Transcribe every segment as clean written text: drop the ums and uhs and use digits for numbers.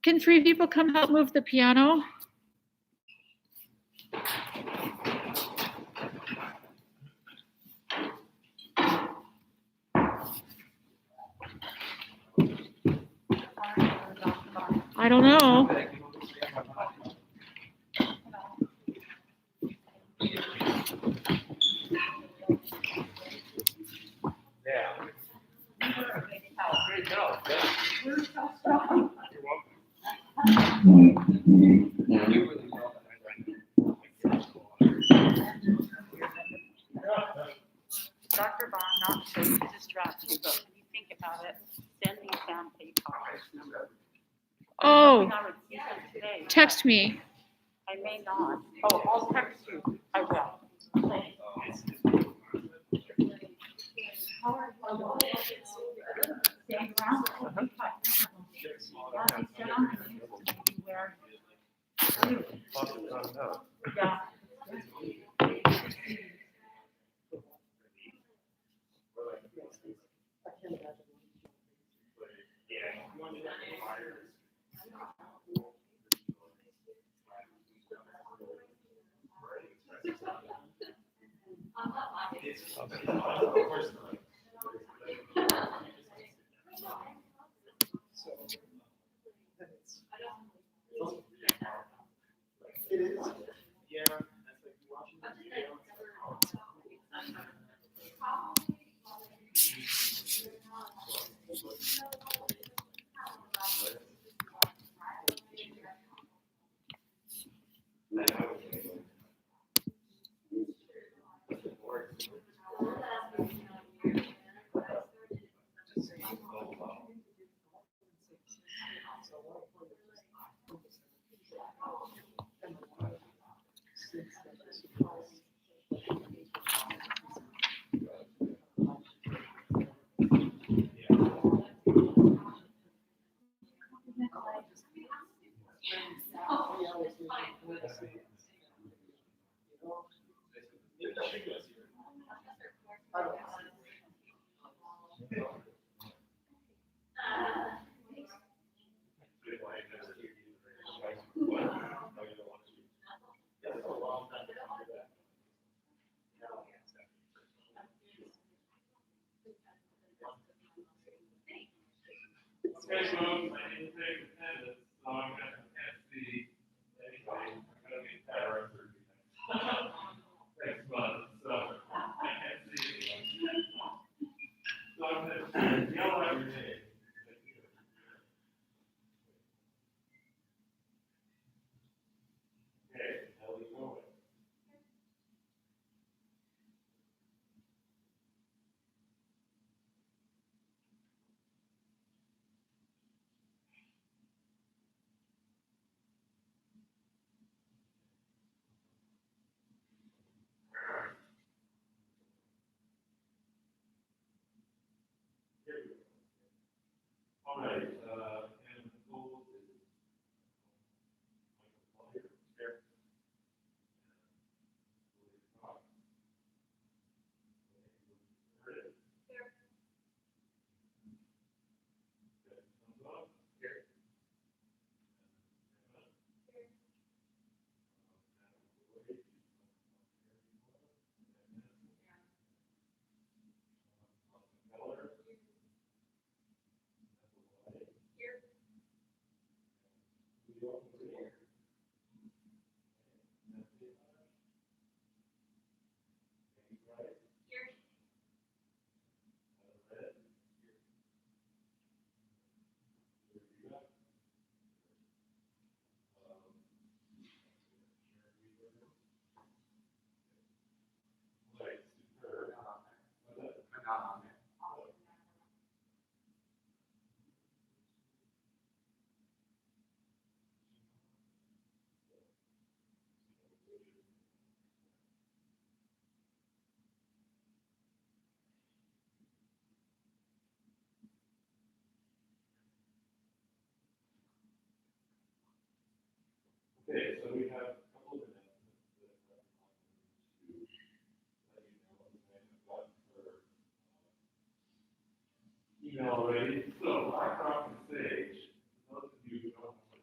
Can 3 people come help move the piano? I don't know. Dr. Bond, not to distract you, but when you think about it, send these down PayPal. Oh, I would use them today. text me. I may not. Oh, I'll text you. I will. Yeah. Okay, so we have a couple of minutes to let you know what for email already. So, back off the stage, those of you who don't have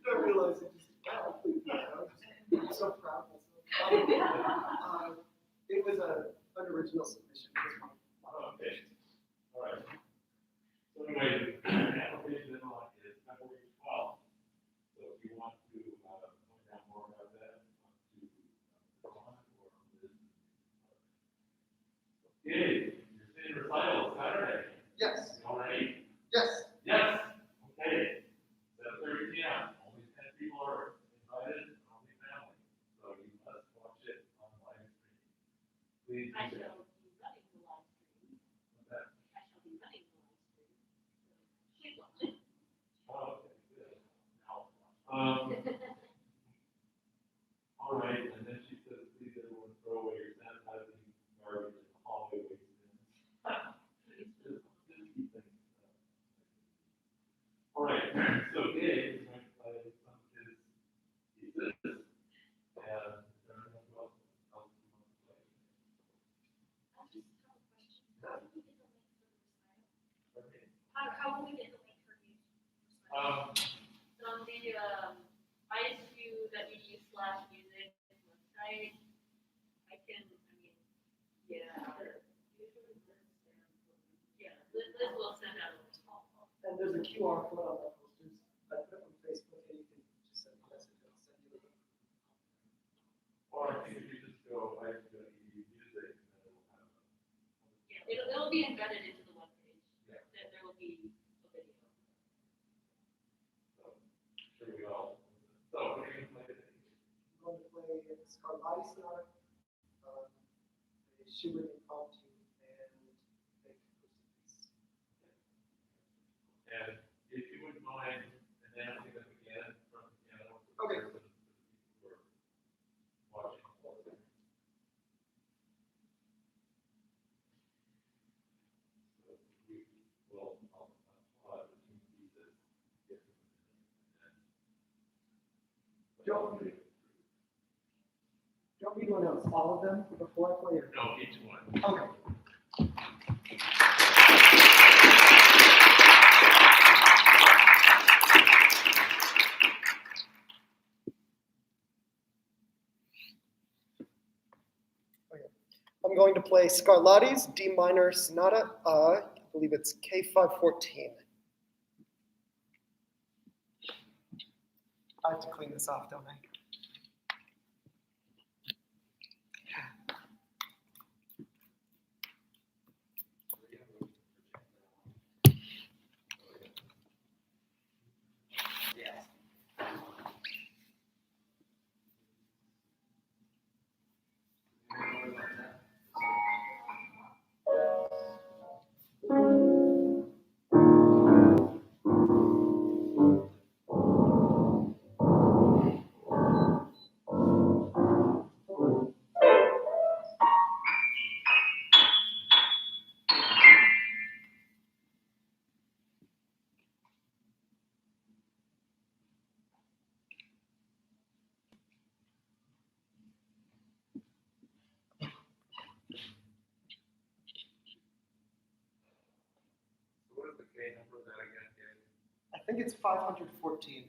Don't realize it just, wow, I'm so proud of myself. It was an original submission. It was fine. Okay, all right. So anyway, application deadline is February 12th. So if you want to find out more about that, to Dawn or Liz. Okay, you're seeing recital Saturday. Yes, You all ready? yes. Yes. Okay. 7:30 p.m. Only 10 people are invited, only family. So you must watch it on live stream. Please I do shall that. be running the live stream. Okay. I shall be running the live stream. She watch it. Oh, okay, good. Now, all right, and then she says, please everyone throw away your sanitizing garbage in the hallway waste bins. Just keep things. All right, so Dave is going to play some of his pieces, and everyone else you want to play. I just have a question. Okay. How will we get the link for you? Um, On the ISU WG/music website, I can, yeah. Yeah, Liz will send out a response. And there's a QR code on the posters. I put it on Facebook and you can just send a message. I'll send you the link. or I think if you just go, I go to music, and then it'll have. Yeah, it'll be embedded into the webpage. Yeah. There will be a video. So, sure we all. So, what are you going to play today? I'm going to play Scarlatti Sonata, a Schubert Impromptu, and a Piece. And if you wouldn't mind announcing them again from the piano. Okay. For the people who are watching. So we will, I'll have the two pieces. Get them in, Don't- Do you want me to announce all of them before I play it? No, each one. Okay. I'm going to play Scarlatti's D minor sonata. I believe it's K514. I have to clean this off, don't I? What is the K number that I got here? I think it's 514.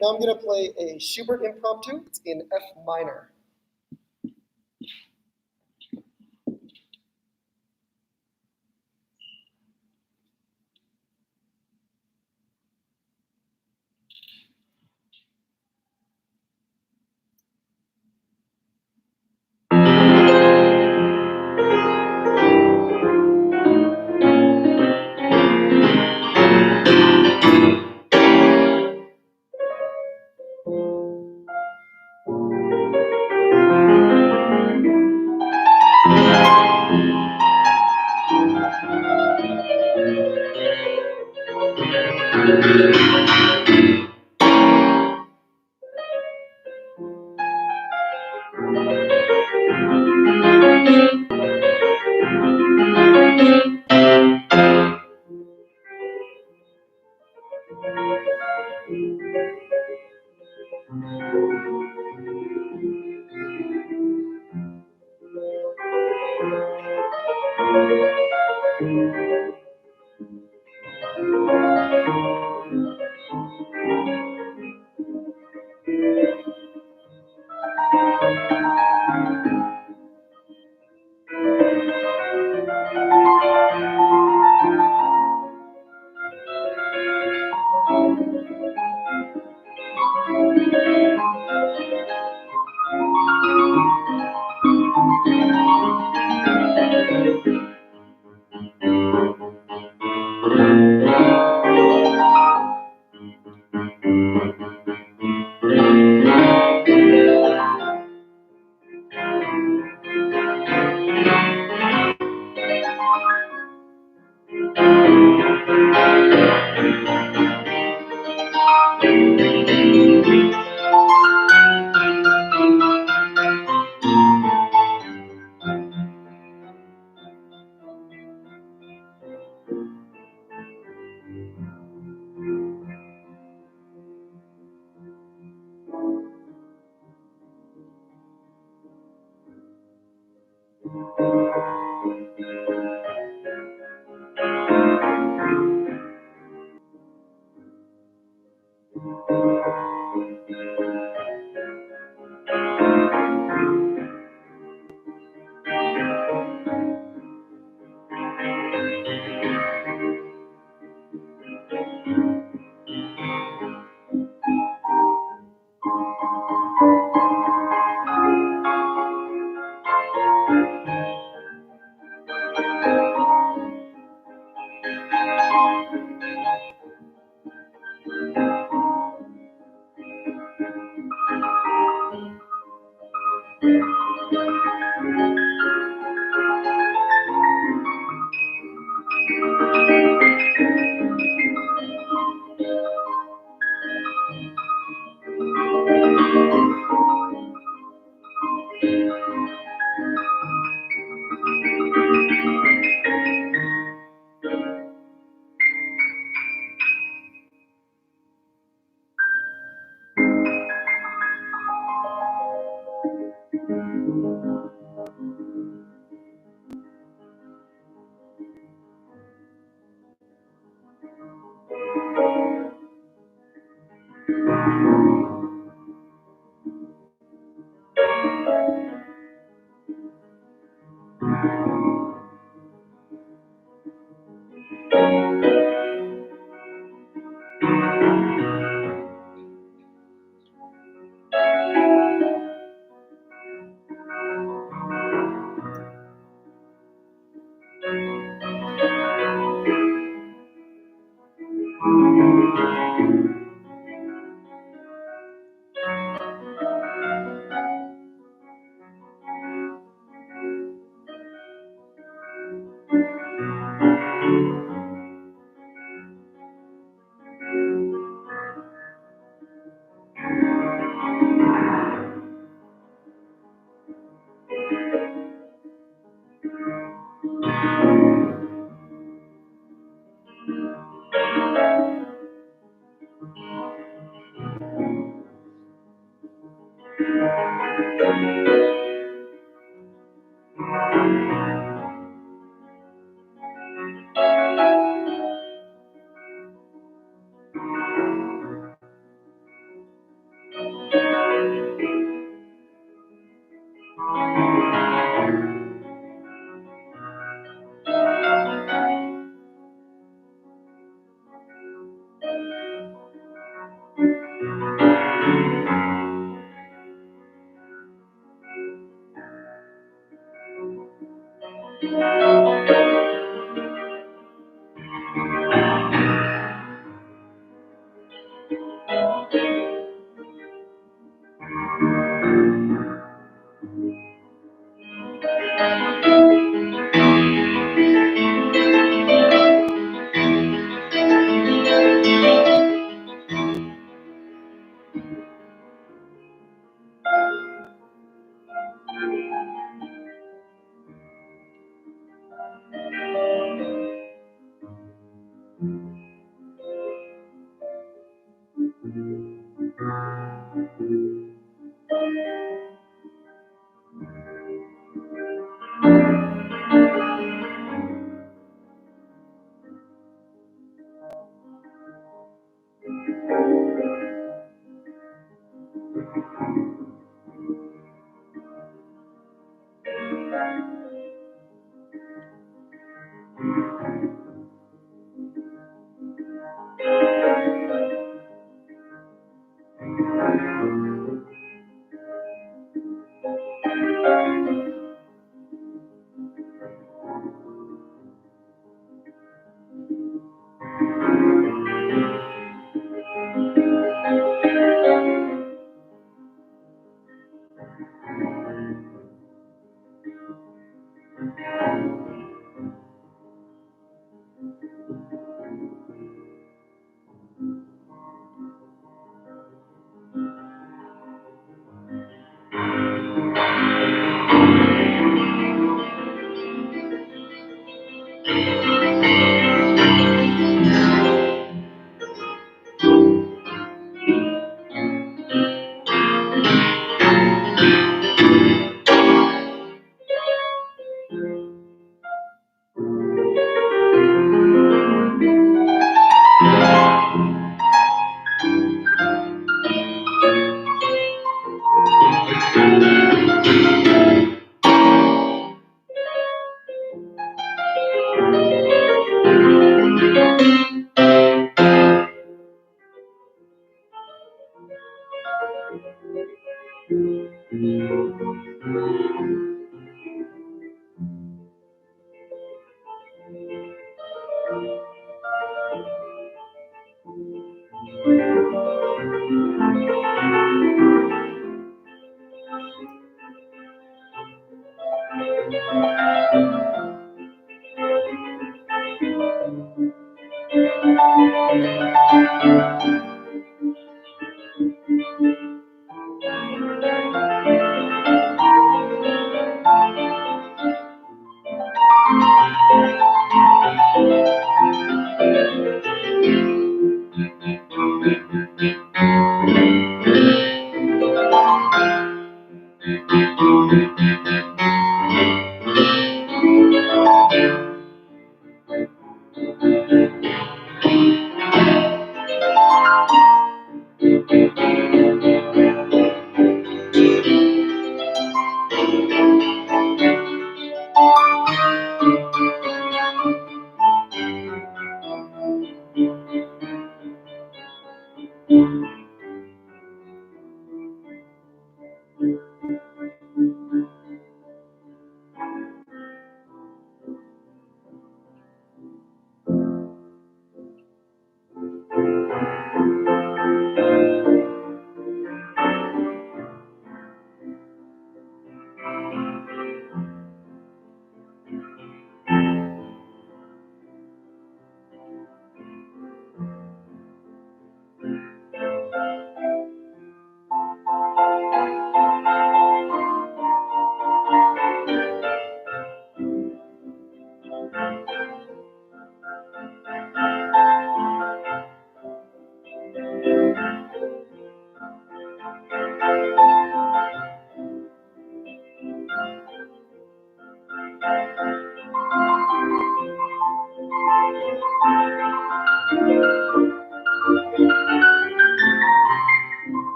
Now I'm going to play a Schubert impromptu. It's in F minor.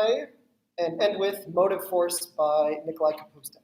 by and end with Motive Force by Nikolai Kapustin.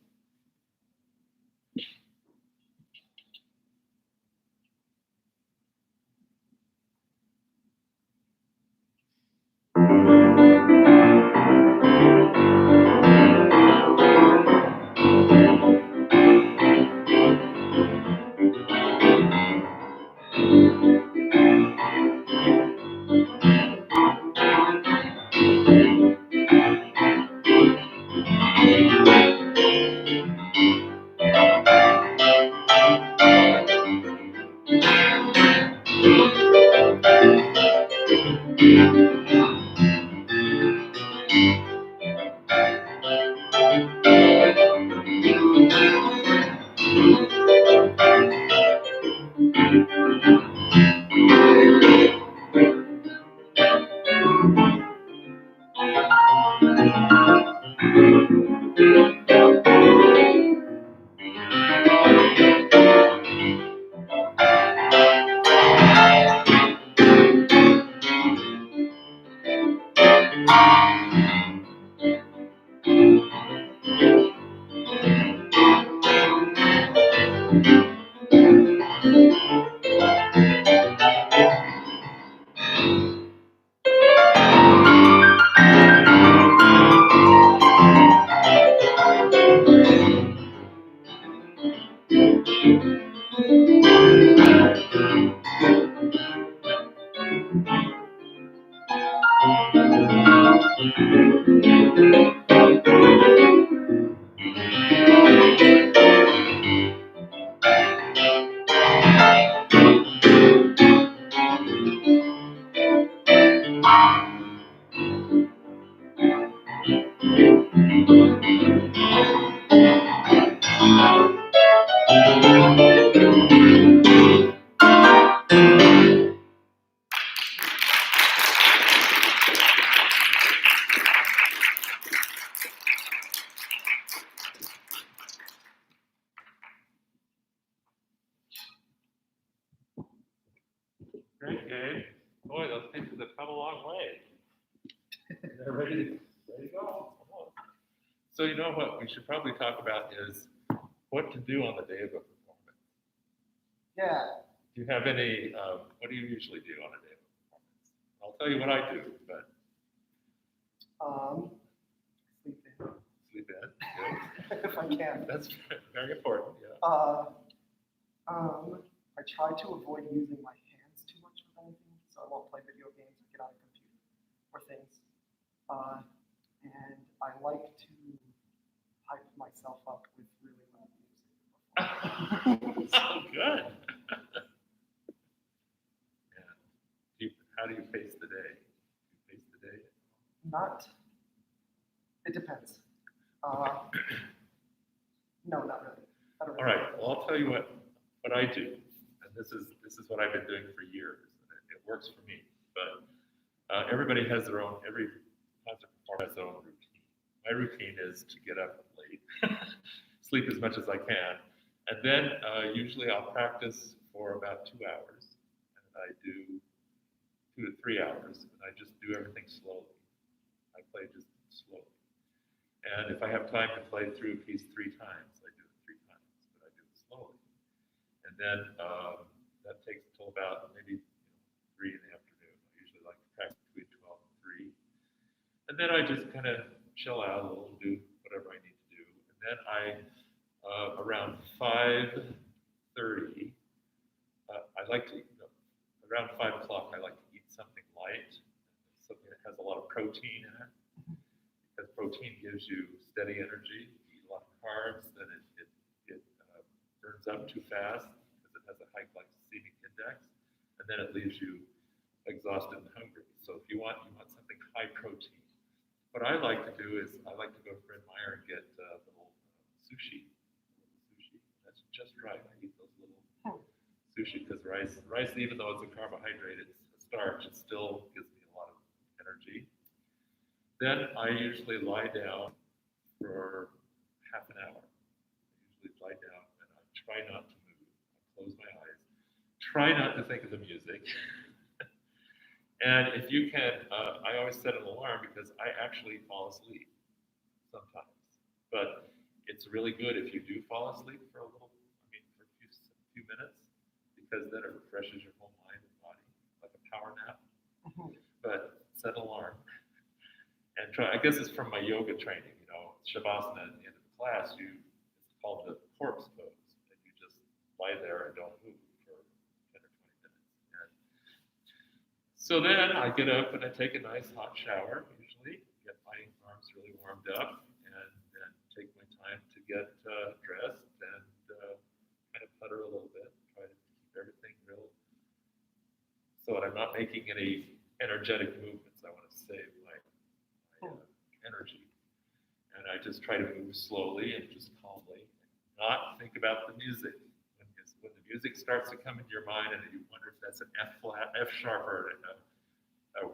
Great, Gabe. Boy, those pieces have come a long way. They're ready to go. Come on. So you know what we should probably talk about is what to do on the day of a performance. Yeah. Do you have any, what do you usually do on a day of a performance? I'll tell you what I do, but Sleep in. sleep in. Good. If I can. That's very important, yeah. I try to avoid using my hands too much with anything, so I won't play video games or get on a computer or things. And I like to hype myself up with really loud music. Oh, good. Yeah. How do you face the day? Do you face the day? It depends. No, not really. I don't All really. right, well, I'll tell you what I do, and this is what I've been doing for years, and it works for me. But everybody has their own, every concert performer has their own routine. My routine is to get up late, sleep as much as I can, and then usually I'll practice for about 2 hours, and I do 2 to 3 hours, and I just do everything slowly. I play just slowly. And if I have time to play through a piece 3 times, I do it 3 times, but I do it slowly. And then that takes till about maybe 3 in the afternoon. I usually like to practice between 12 and 3. And then I just kind of chill out a little, do whatever I need to do. And then around 5:30, I like to, around 5 o'clock, I like to eat something light, something that has a lot of protein in it. Because protein gives you steady energy. You eat a lot of carbs, then it burns up too fast because it has a high glycemic index, and then it leaves you exhausted and hungry. So if you want something high protein, what I like to do is I like to go to Fred Meyer and get little sushi. That's just right. I eat those little sushi because rice, even though it's a carbohydrate, it's a starch, it still gives me a lot of energy. Then I usually lie down for half an hour. I usually lie down and I try not to move. I close my eyes. Try not to think of the music. And if you can, I always set an alarm because I actually fall asleep sometimes. But it's really good if you do fall asleep for a little, for a few minutes, because then it refreshes your whole mind and body, like a power nap. But set an alarm and try. I guess it's from my yoga training. Shavasana at the end of the class, it's called the corpse pose, and you just lie there and don't move for 10 or 20 minutes. And so then I get up and I take a nice hot shower, usually get my arms really warmed up, and then take my time to get dressed and kind of putter a little bit, try to keep everything real, so that I'm not making any energetic movements. I want to save my energy. And I just try to move slowly and just calmly, not think about the music. When the music starts to come into your mind and you wonder if that's an F flat, F sharp, or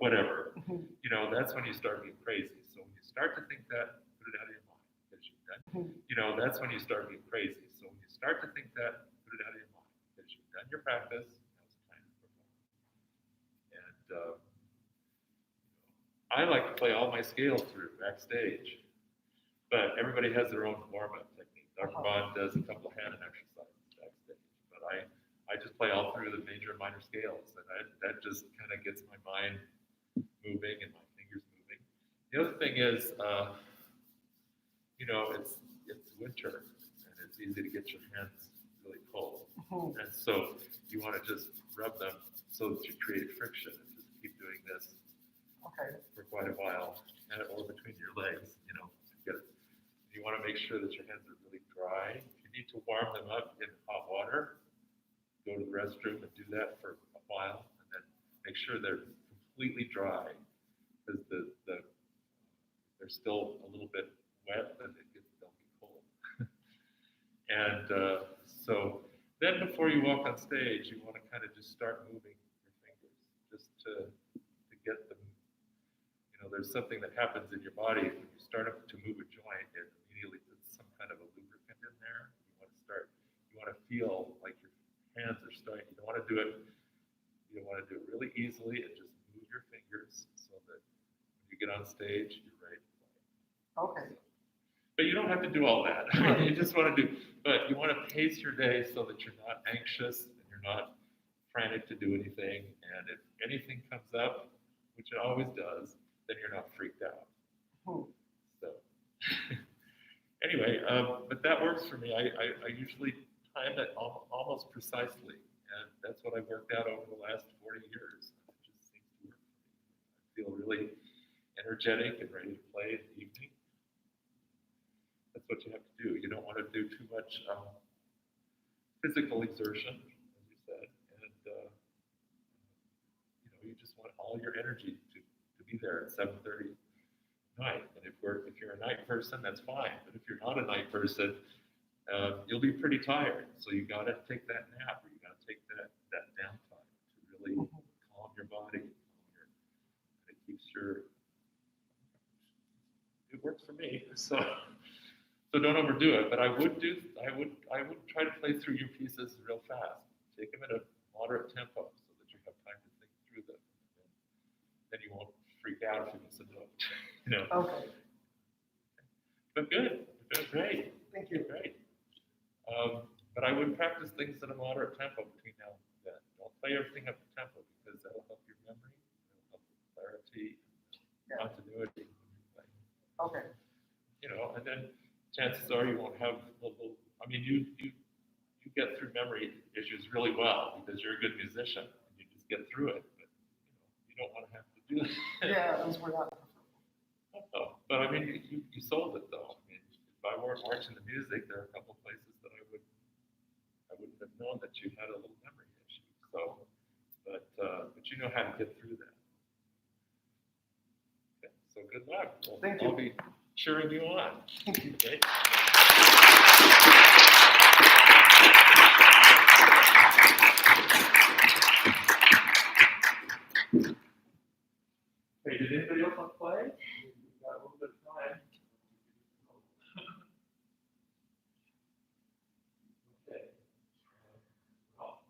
whatever, that's when you start getting crazy. So when you start to think that, put it out of your mind, because you've done, that's when you start getting crazy. So when you start to think that, put it out of your mind, because you've done your practice, now it's time to perform. And I like to play all my scales through backstage. But everybody has their own warm-up technique. Dr. Bond does a couple of hand exercises backstage. But I just play all through the major and minor scales. And that just kind of gets my mind moving and my fingers moving. The other thing is, it's winter. And it's easy to get your hands really cold. And so you want to just rub them so that you create friction. And just keep doing this for quite a while. Or between your legs, You want to make sure that your hands are really dry. If you need to warm them up in hot water, go to the restroom and do that for a while, and then make sure they're completely dry, because they're still a little bit wet, and they'll be cold. And so then before you walk on stage, you want to kind of just start moving your fingers, just to get them. There's something that happens in your body when you start to move a joint, and immediately puts some kind of a lubricant in there. You want to feel like your hands are starting. You don't want to do it really easily, and just move your fingers so that when you get on stage, you're ready to play. Okay. But you don't have to do all that. You just want to but you want to pace your day so that you're not anxious and you're not frantic to do anything. And if anything comes up, which it always does, then you're not freaked out. So anyway, but that works for me. I usually time it almost precisely, and that's what I've worked out over the last 40 years. It just seems to work for me. I feel really energetic and ready to play in the evening. That's what you have to do. You don't want to do too much physical exertion, as you said, and you just want all your energy to be there at 7:30 night. And if you're a night person, that's fine. But if you're not a night person, you'll be pretty tired. So you got to take that nap, or you got to take that downtime to really calm your body. It keeps it works for me. So don't overdo it. But I would try to play through your pieces real fast. Take them at a moderate tempo so that you have time to think through them. Then you won't freak out if you miss a note. Okay. But good. You're doing great. Thank you. Great. But I would practice things at a moderate tempo between now and then. Don't play everything up to tempo, because that'll help your memory, it'll help your clarity, continuity when you're playing. Okay. And then chances are you won't have you get through memory issues really well because you're a good musician and you just get through it. But you don't want to have to do that. Yeah, those were not. Oh, but you sold it though. If I weren't watching the music, there are a couple of places that I wouldn't have known that you had a little memory issue. So, but you know how to get through that. Okay, so good luck. Thank you. I'll be cheering you on. Thank you. Okay. Hey, did anybody else want to play? We've got a little bit of time. Okay. Well,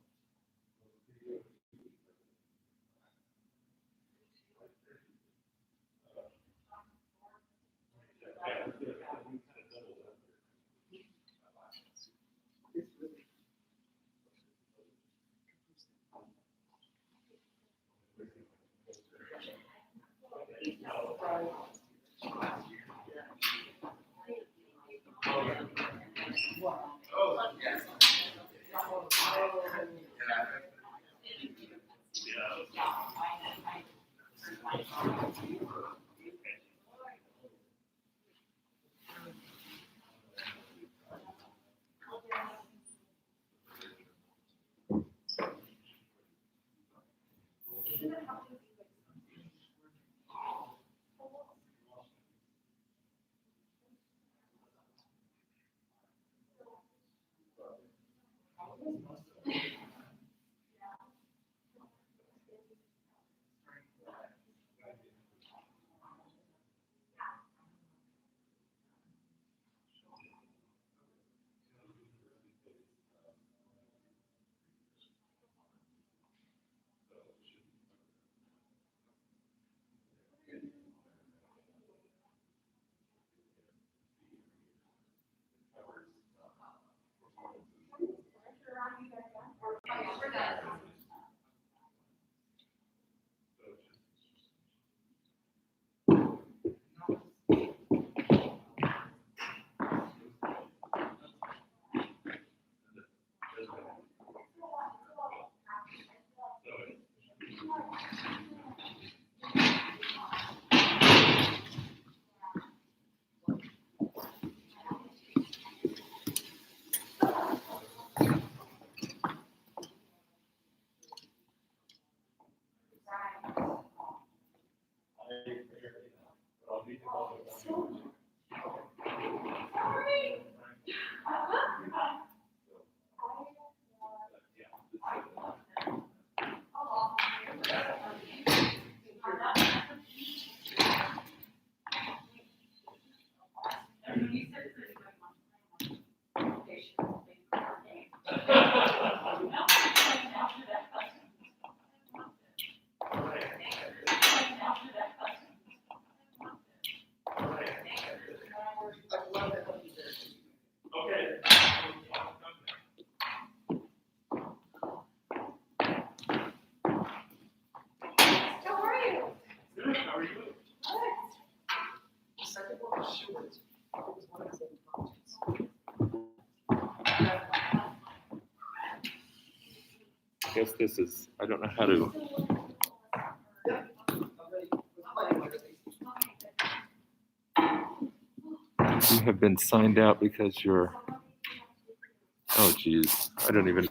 The second one was short. It was one of his own projects. I guess this is, I don't know how to. You have been signed out because you're, oh geez, I don't even.